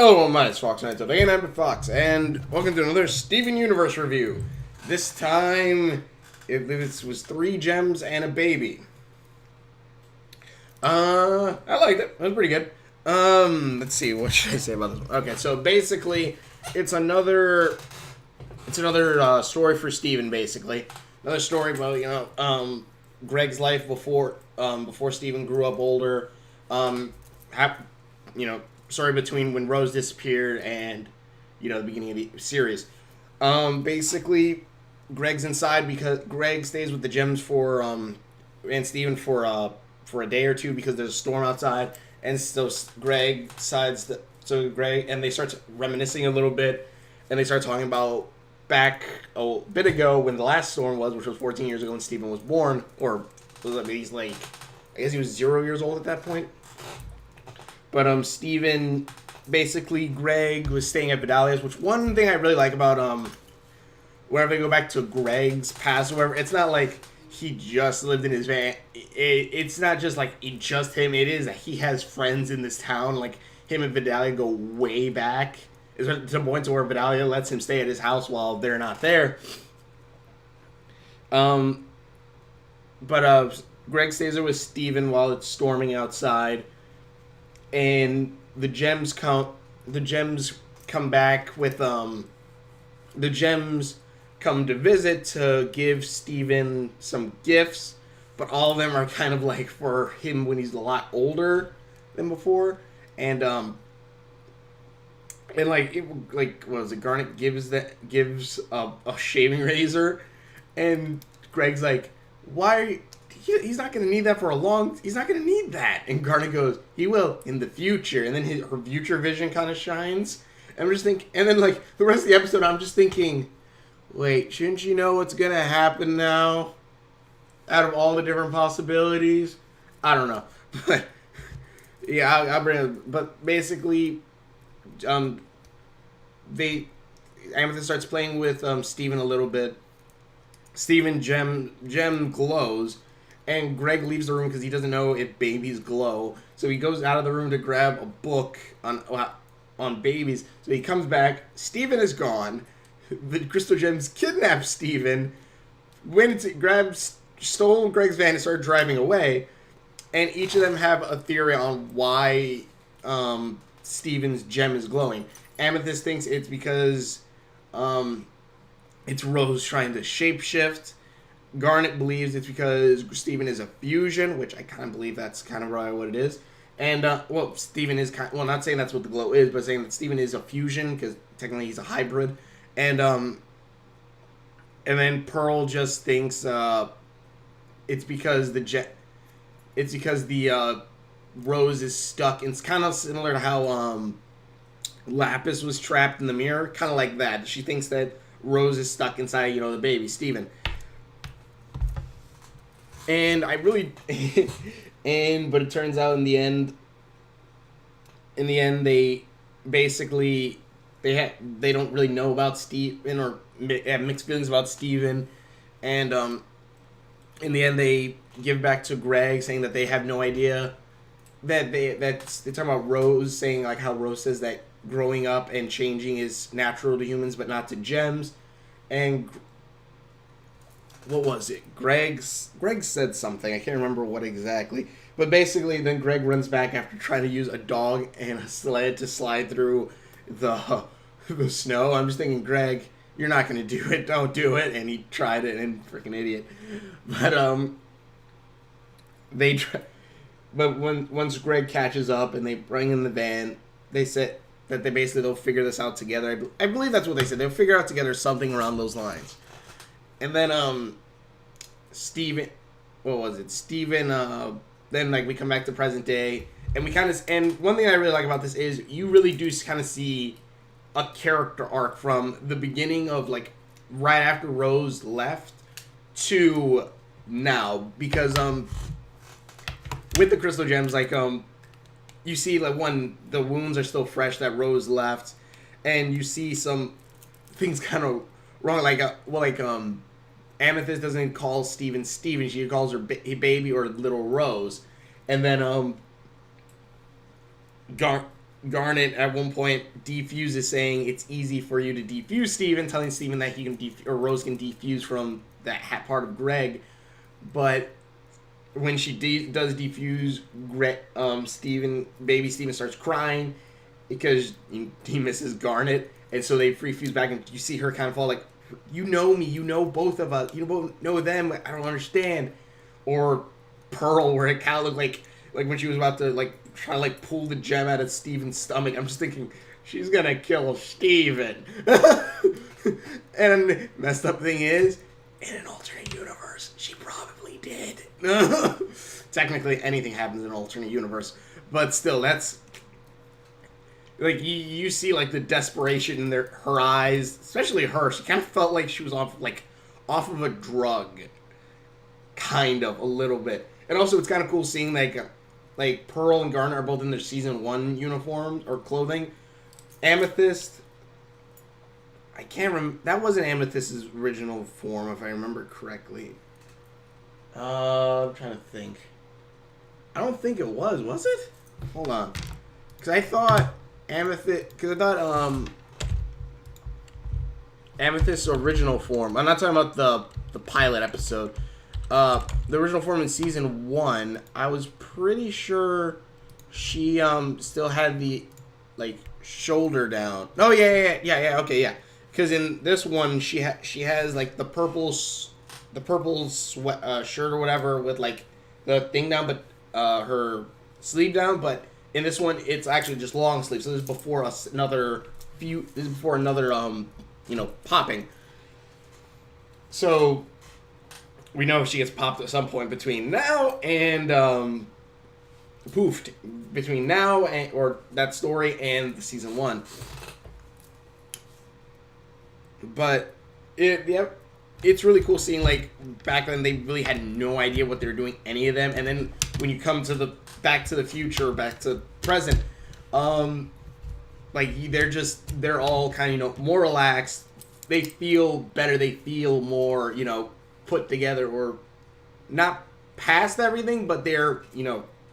Hello, my name is Fox, and today I'm Fox, and welcome to another Steven Universe review. This time, it was 3 gems and a baby. I liked it. It was pretty good. Let's see, what should I say about this one? Okay, so basically, it's another story for Steven, basically. Another story about, Greg's life before Steven grew up older. Story between when Rose disappeared and, the beginning of the series. Basically, Greg's inside because Greg stays with the gems and Steven for a day or two because there's a storm outside. And so Greg and they start reminiscing a little bit, and they start talking about back a bit ago when the last storm was, which was 14 years ago when Steven was born, or he's I guess he was 0 years old at that point. But Steven, basically Greg was staying at Vidalia's, which one thing I really like about whenever they go back to Greg's past or whatever, it's not like he just lived in his van. It's not just like just him. It is that he has friends in this town. Like him and Vidalia go way back. It's to the point where Vidalia lets him stay at his house while they're not there. But Greg stays there with Steven while it's storming outside. And the gems come back with the gems come to visit to give Steven some gifts, but all of them are kind of like for him when he's a lot older than before. And what was it? Garnet gives a shaving razor, and Greg's like, why? He's not going to need that he's not going to need that. And Garnet goes, he will in the future. And then her future vision kind of shines. And I'm just thinking, and then like the rest of the episode, I'm just thinking, wait, shouldn't you know what's going to happen now? Out of all the different possibilities? I don't know. But yeah, I'll bring it. But basically, Amethyst starts playing with Steven a little bit. Steven gem glows. And Greg leaves the room because he doesn't know if babies glow. So he goes out of the room to grab a book on babies. So he comes back. Steven is gone. The crystal gems kidnap Steven. Stole Greg's van and started driving away. And each of them have a theory on why Steven's gem is glowing. Amethyst thinks it's because it's Rose trying to shapeshift. Garnet believes it's because Steven is a fusion, which I kind of believe that's kind of really what it is. And, Steven is not saying that's what the glow is, but saying that Steven is a fusion, because technically he's a hybrid. And then Pearl just thinks it's because the Rose is stuck. It's kind of similar to how Lapis was trapped in the mirror, kind of like that. She thinks that Rose is stuck inside, the baby, Steven. And I really, but it turns out in the end, they basically, they don't really know about Steven, or have mixed feelings about Steven. And in the end, they give back to Greg, saying that they have no idea that they talk about Rose, saying like how Rose says that growing up and changing is natural to humans, but not to gems. And what was it? Greg said something. I can't remember what exactly. But basically, then Greg runs back after trying to use a dog and a sled to slide through the snow. I'm just thinking, Greg, you're not going to do it. Don't do it. And he tried it, and freaking idiot. But once Greg catches up and they bring in the van, they said that they'll figure this out together. I believe that's what they said. They'll figure out together something around those lines. And then, Steven, what was it? Steven, then, we come back to present day, and and one thing I really like about this is you really do kind of see a character arc from the beginning of, right after Rose left to now, because, with the crystal gems, you see, the wounds are still fresh that Rose left, and you see some things kind of wrong, Amethyst doesn't call Steven, she calls her baby or little Rose. And then Garnet at one point defuses, saying it's easy for you to defuse Steven, telling Steven that he can or Rose can defuse from that part of Greg, but when she does defuse, baby Steven starts crying because he misses Garnet, and so they free fuse back, and you see her kind of fall like, you know me, you know both of us, you both know them, I don't understand. Or Pearl, where it kind of looked like when she was about to like try to like pull the gem out of Steven's stomach. I'm just thinking, she's gonna kill Steven. And messed up thing is, in an alternate universe, she probably did. Technically, anything happens in an alternate universe, but still, that's like you see like the desperation in her eyes, especially her. She kind of felt like she was off of a drug, kind of a little bit. And also, it's kind of cool seeing like Pearl and Garnet are both in their season 1 uniforms or clothing. Amethyst, I can't remember. That wasn't Amethyst's original form, if I remember correctly. I'm trying to think. I don't think it was it? Hold on. Because I thought Amethyst's original form, I'm not talking about the pilot episode, the original form in season 1, I was pretty sure she still had the like shoulder down. Oh yeah, okay, yeah. Because in this one she has like the purple sweat shirt or whatever with like the thing down, but her sleeve down. But in this one it's actually just long sleeve. So this is before another popping. So we know she gets popped at some point between now and poofed between now and or that story and the season 1. But it's really cool seeing like back then they really had no idea what they were doing, any of them, and then when you come to the Back to the Future, Back to present, like they're all kind of more relaxed. They feel better. They feel more put together, or not past everything, but they're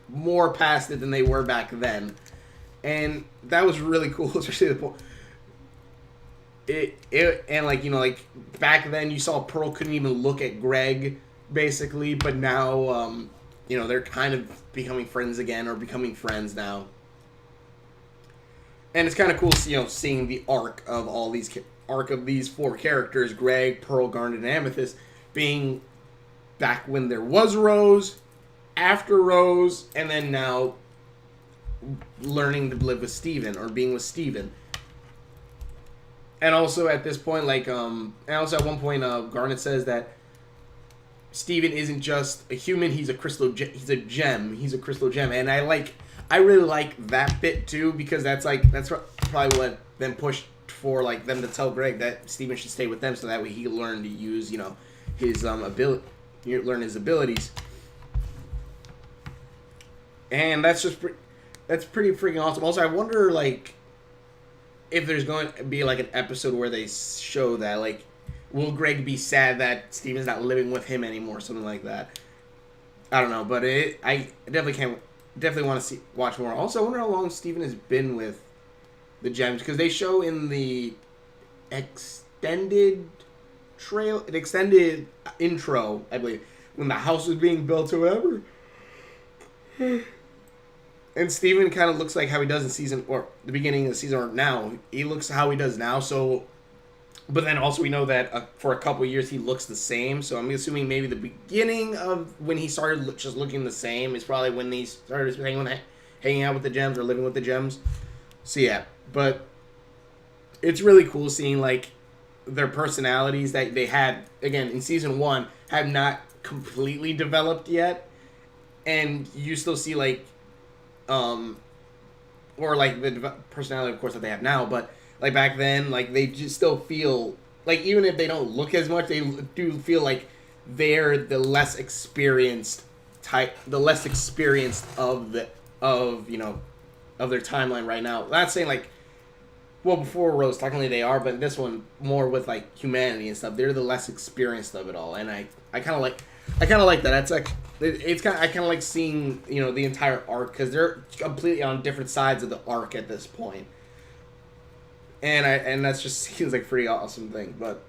more past it than they were back then, and that was really cool, especially the point. Like back then you saw Pearl couldn't even look at Greg basically, but now they're kind of becoming friends again, or becoming friends now, and it's kind of cool seeing the arc of these 4 characters, Greg, Pearl, Garnet, and Amethyst, being back when there was Rose, after Rose, and then now learning to live with Steven, or being with Steven. And also at this point, and also at one point, Garnet says that Steven isn't just a human; he's a crystal. He's a gem. He's a crystal gem, and I really like that bit too, because that's probably what then pushed for them to tell Greg that Steven should stay with them, so that way he can learn to use his ability, learn his abilities, and that's pretty freaking awesome. Also, I wonder if there's going to be an episode where they show that will Greg be sad that Steven's not living with him anymore, something like that. I don't know, but I definitely want to watch more. Also, I wonder how long Steven has been with the gems, because they show in the extended intro, I believe, when the house was being built or whatever. And Steven kind of looks like how he does in season, or the beginning of the season, or now. He looks how he does now, so... But then also we know that for a couple of years he looks the same, so I'm assuming maybe the beginning of when he started just looking the same is probably when he started hanging out with the gems, or living with the gems. So yeah, but it's really cool seeing their personalities that they had, again, in season 1, have not completely developed yet, and you still see the personality, of course, that they have now, but back then, they just still feel even if they don't look as much, they do feel like they're the less experienced of their timeline right now. Not saying before Rose, technically they are, but this one more with humanity and stuff. They're the less experienced of it all, and I kind of like that. it's kind of, I kind of like seeing, you know, the entire arc, because they're completely on different sides of the arc at this point. And that's just seems like a pretty awesome thing. But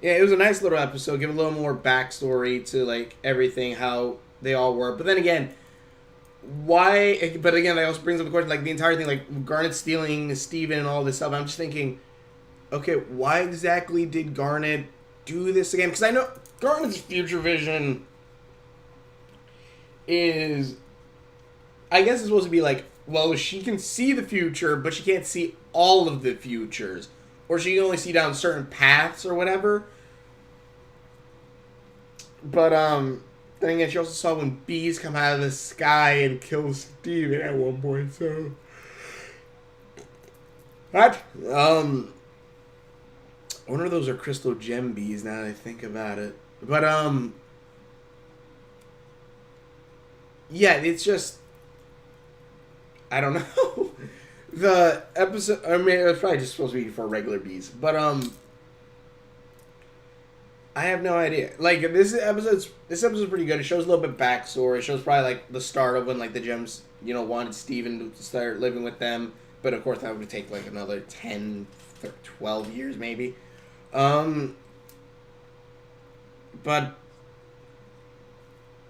yeah, it was a nice little episode. Give a little more backstory to like everything, how they all were. But then again, why? But again, that also brings up the question, like the entire thing, like Garnet stealing Steven and all this stuff. I'm just thinking, okay, why exactly did Garnet do this again? Because I know Garnet's future vision is, I guess it's supposed to be like, well, she can see the future, but she can't see all of the futures. Or she can only see down certain paths or whatever. But, then again, she also saw when bees come out of the sky and kill Steven at one point, so... What? I wonder if those are crystal gem bees now that I think about it. But, yeah, it's just... I don't know. The episode... I mean, it was probably just supposed to be for regular bees. But, I have no idea. Like, this episode's pretty good. It shows a little bit backstory. It shows probably, like, the start of when, like, the Gems, you know, wanted Steven to start living with them. But, of course, that would take, like, another 10, 12 years, maybe. But,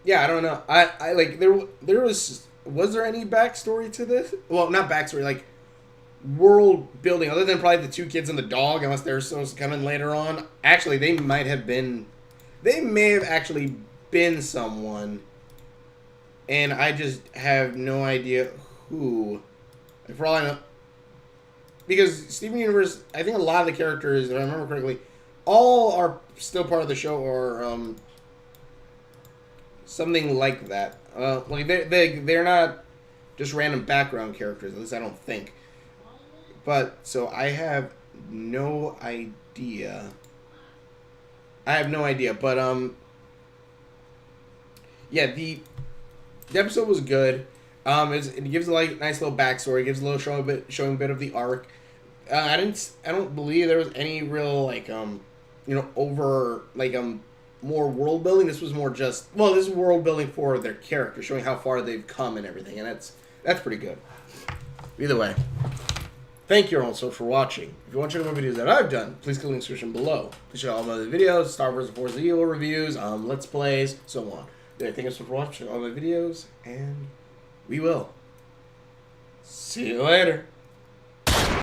yeah, I don't know. I like, there was there any backstory to this? Well, not backstory, like, world building, other than probably the two kids and the dog, unless they're supposed to come in later on. Actually, they may have actually been someone, and I just have no idea who. For all I know, because Steven Universe, I think a lot of the characters, if I remember correctly, all are still part of the show, or something like that. Like they're not just random background characters. At least I don't think. But, so I have no idea. But, yeah, the episode was good. It gives a nice little backstory. It gives a little showing a bit of the arc. I don't believe there was any real, like, you know, over, like, more world building. This was more just, well, this is world building for their character, showing how far they've come and everything, and that's pretty good. Either way. Thank you also for watching. If you want to check out more videos that I've done, please click the link description below. Please check out all my other videos, Star Wars and Forza Evil reviews, Let's Plays, so on. Thank you so much for watching all my videos, and we will see you later.